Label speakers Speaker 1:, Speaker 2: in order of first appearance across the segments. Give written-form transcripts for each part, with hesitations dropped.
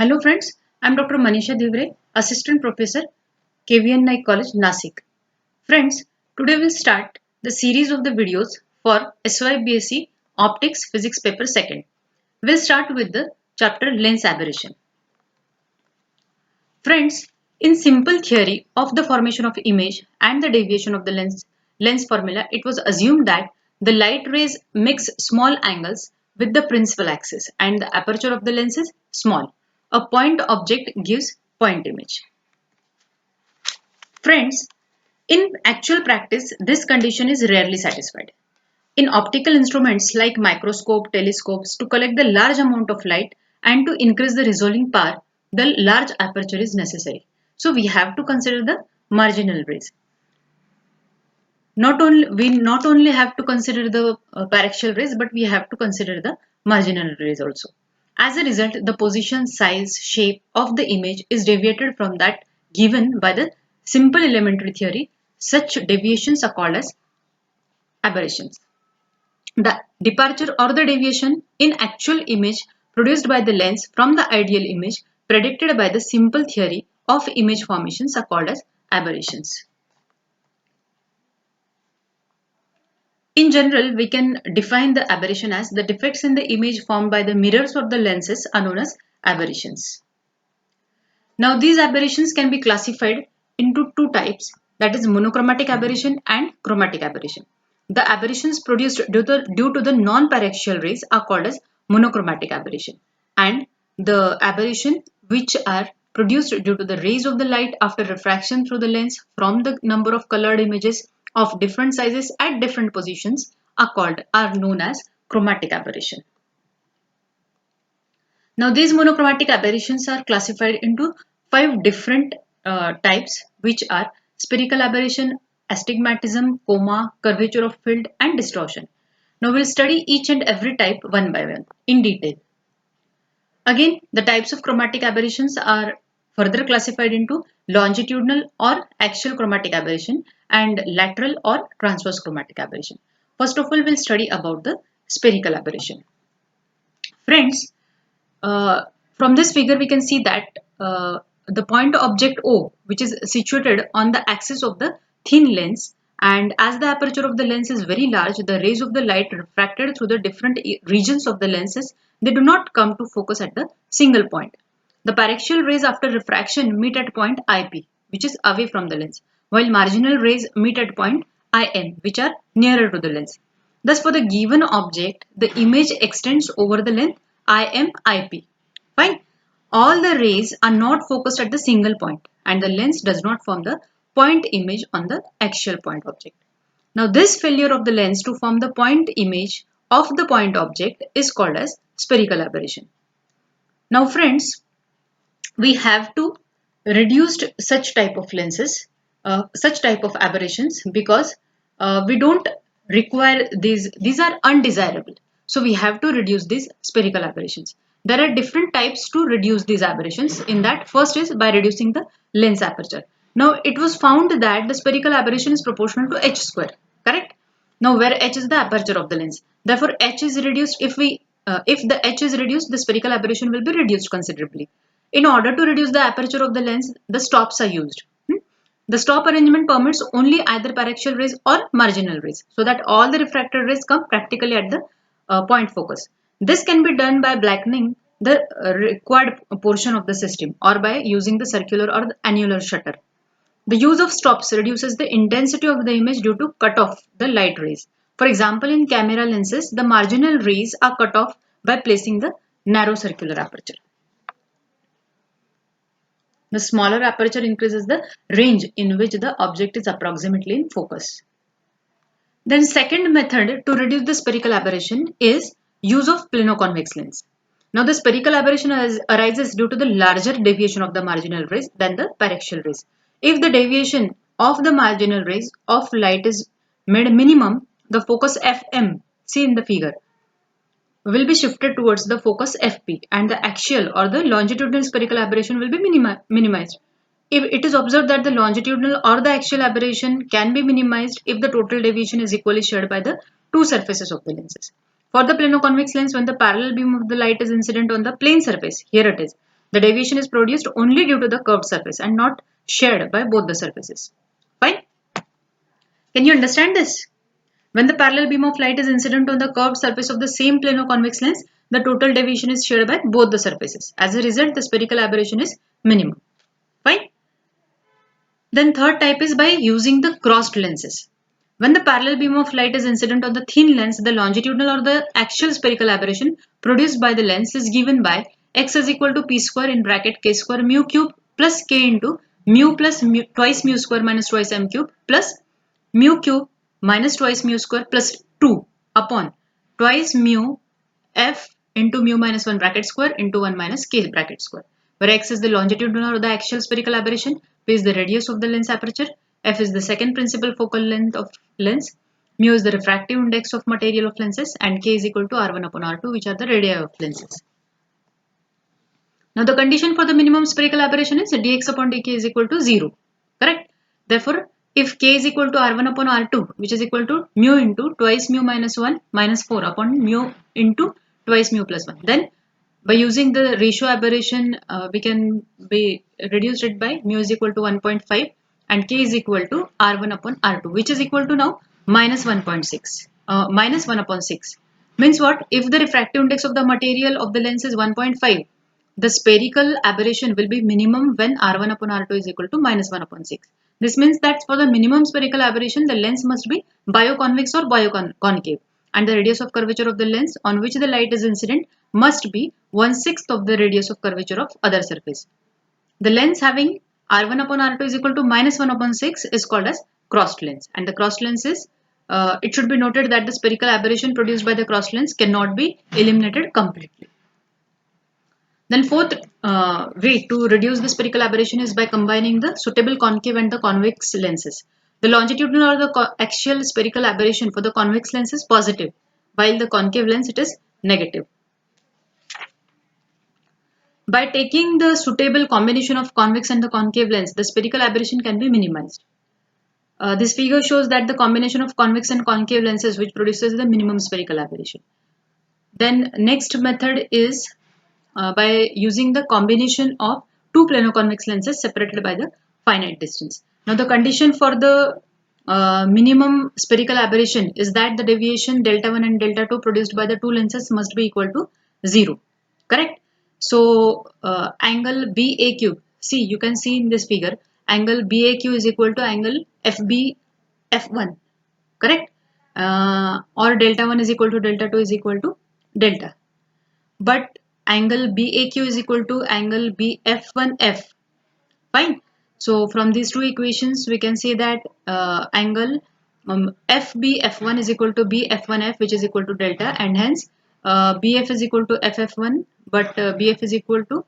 Speaker 1: Hello friends, I am Dr. Manisha Divre, Assistant Professor, KVN Naik College, Nasik. Friends, today we'll start the series of the videos for SYBSE Optics Physics Paper 2nd. We'll start with the chapter Lens Aberration. Friends, in simple theory of the formation of image and the deviation of the lens formula, it was assumed that the light rays mix small angles with the principal axis and the aperture of the lens is small. A point object gives point image. Friends, in actual practice, this condition is rarely satisfied. In optical instruments like microscope, telescopes, to collect the large amount of light and to increase the resolving power, the large aperture is necessary. So we have to consider the marginal rays. We not only have to consider the paraxial rays, but we have to consider the marginal rays also. As a result, the position, size, shape of the image is deviated from that given by the simple elementary theory. Such deviations are called as aberrations. The departure or the deviation in actual image produced by the lens from the ideal image predicted by the simple theory of image formations are called as aberrations. In general, we can define the aberration as the defects in the image formed by the mirrors of the lenses are known as aberrations. Now, these aberrations can be classified into two types, that is monochromatic aberration and chromatic aberration. The aberrations produced due to the non-paraxial rays are called as monochromatic aberration, and the aberration which are produced due to the rays of the light after refraction through the lens from the number of colored images of different sizes at different positions are known as chromatic aberration. Now, these monochromatic aberrations are classified into 5 different types, which are spherical aberration, astigmatism, coma, curvature of field, and distortion. Now, we'll study each and every type one by one in detail. Again, the types of chromatic aberrations are further classified into longitudinal or axial chromatic aberration and lateral or transverse chromatic aberration. First of all, we'll study about the spherical aberration. Friends, from this figure, we can see that the point object O, which is situated on the axis of the thin lens, and as the aperture of the lens is very large, the rays of the light refracted through the different regions of the lenses, they do not come to focus at the single point. The paraxial rays after refraction meet at point IP, which is away from the lens, while marginal rays meet at point IM, which are nearer to the lens. Thus, for the given object, the image extends over the length IM/IP. Fine. All the rays are not focused at the single point and the lens does not form the point image on the axial point object. Now, this failure of the lens to form the point image of the point object is called as spherical aberration. Now, friends, we have to reduce such type of lenses, such type of aberrations, because we don't require these are undesirable. So we have to reduce these spherical aberrations. There are different types to reduce these aberrations. In that, first is by reducing the lens aperture. Now, it was found that the spherical aberration is proportional to h square, correct? Now, where h is the aperture of the lens, therefore h is reduced. If the h is reduced, the spherical aberration will be reduced considerably. In order to reduce the aperture of the lens, the stops are used. The stop arrangement permits only either paraxial rays or marginal rays, so that all the refracted rays come practically at the point focus. This can be done by blackening the required portion of the system or by using the circular or the annular shutter. The use of stops reduces the intensity of the image due to cut off the light rays. For example, in camera lenses, the marginal rays are cut off by placing the narrow circular aperture. The smaller aperture increases the range in which the object is approximately in focus. Then second method to reduce the spherical aberration is use of plano-convex lens. Now the spherical aberration arises due to the larger deviation of the marginal rays than the paraxial rays. If the deviation of the marginal rays of light is made minimum, the focus FM, see in the figure, will be shifted towards the focus FP and the axial or the longitudinal spherical aberration will be minimized. If it is observed that the longitudinal or the axial aberration can be minimized if the total deviation is equally shared by the two surfaces of the lenses. For the plano-convex lens, when the parallel beam of the light is incident on the plane surface, here it is, The deviation is produced only due to the curved surface and not shared by both the surfaces. Fine. Can you understand this? When the parallel beam of light is incident on the curved surface of the same plano convex lens, the total deviation is shared by both the surfaces. As a result, the spherical aberration is minimum. Fine. Then third type is by using the crossed lenses. When the parallel beam of light is incident on the thin lens, the longitudinal or the axial spherical aberration produced by the lens is given by x is equal to p square in bracket k square mu cube plus k into mu plus mu, twice mu square minus twice m cube plus mu cube minus twice mu square plus 2 upon twice mu f into mu minus 1 bracket square into 1 minus k bracket square, where x is the longitudinal or the axial spherical aberration, p is the radius of the lens aperture, f is the second principal focal length of lens, mu is the refractive index of material of lenses, and k is equal to r1 upon r2, which are the radii of lenses. Now the condition for the minimum spherical aberration is dx upon dk is equal to 0. Correct? Therefore, if k is equal to r1 upon r2, which is equal to mu into twice mu minus 1 minus 4 upon mu into twice mu plus 1, then by using the ratio aberration, we can be reduced it by mu is equal to 1.5 and k is equal to r1 upon r2, which is equal to now minus 1.6, minus 1 upon 6. Means what? If the refractive index of the material of the lens is 1.5, the spherical aberration will be minimum when r1 upon r2 is equal to minus 1 upon 6. This means that for the minimum spherical aberration, the lens must be bioconvex or bioconcave, and the radius of curvature of the lens on which the light is incident must be 1/6 of the radius of curvature of other surface. The lens having r1 upon r2 is equal to minus 1 upon 6 is called as crossed lens, and the crossed lens is, it should be noted that the spherical aberration produced by the crossed lens cannot be eliminated completely. Then fourth way to reduce the spherical aberration is by combining the suitable concave and the convex lenses. The longitudinal or the axial spherical aberration for the convex lens is positive, while the concave lens it is negative. By taking the suitable combination of convex and the concave lens, the spherical aberration can be minimized. This figure shows that the combination of convex and concave lenses which produces the minimum spherical aberration. Then next method is by using the combination of two plano-convex lenses separated by the finite distance. Now the condition for the minimum spherical aberration is that the deviation delta 1 and delta 2 produced by the two lenses must be equal to 0. Correct? So angle BAQ, see, you can see in this figure, angle BAQ is equal to angle FB F1. Correct? Or delta 1 is equal to delta 2 is equal to delta. But angle BAQ is equal to angle BF1F. Fine. So from these two equations, we can say that angle FBF1 is equal to BF1F, which is equal to delta, and hence BF is equal to FF1, but BF is equal to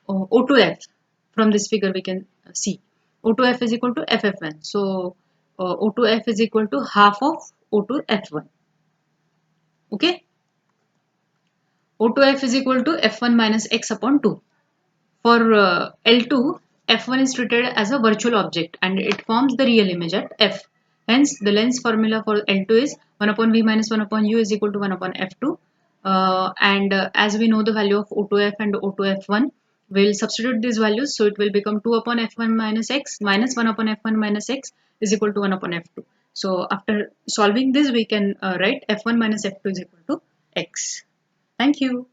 Speaker 1: O2F. From this figure, we can see O2F is equal to FF1. So O2F is equal to half of O2F1. Okay. O2F is equal to F1 minus X upon 2. For L2, F1 is treated as a virtual object and it forms the real image at F. Hence, the lens formula for L2 is 1 upon V minus 1 upon U is equal to 1 upon F2. As we know the value of O2F and O2F1, we will substitute these values. So, it will become 2 upon F1 minus X minus 1 upon F1 minus X is equal to 1 upon F2. So, after solving this, we can write F1 minus F2 is equal to X. Thank you.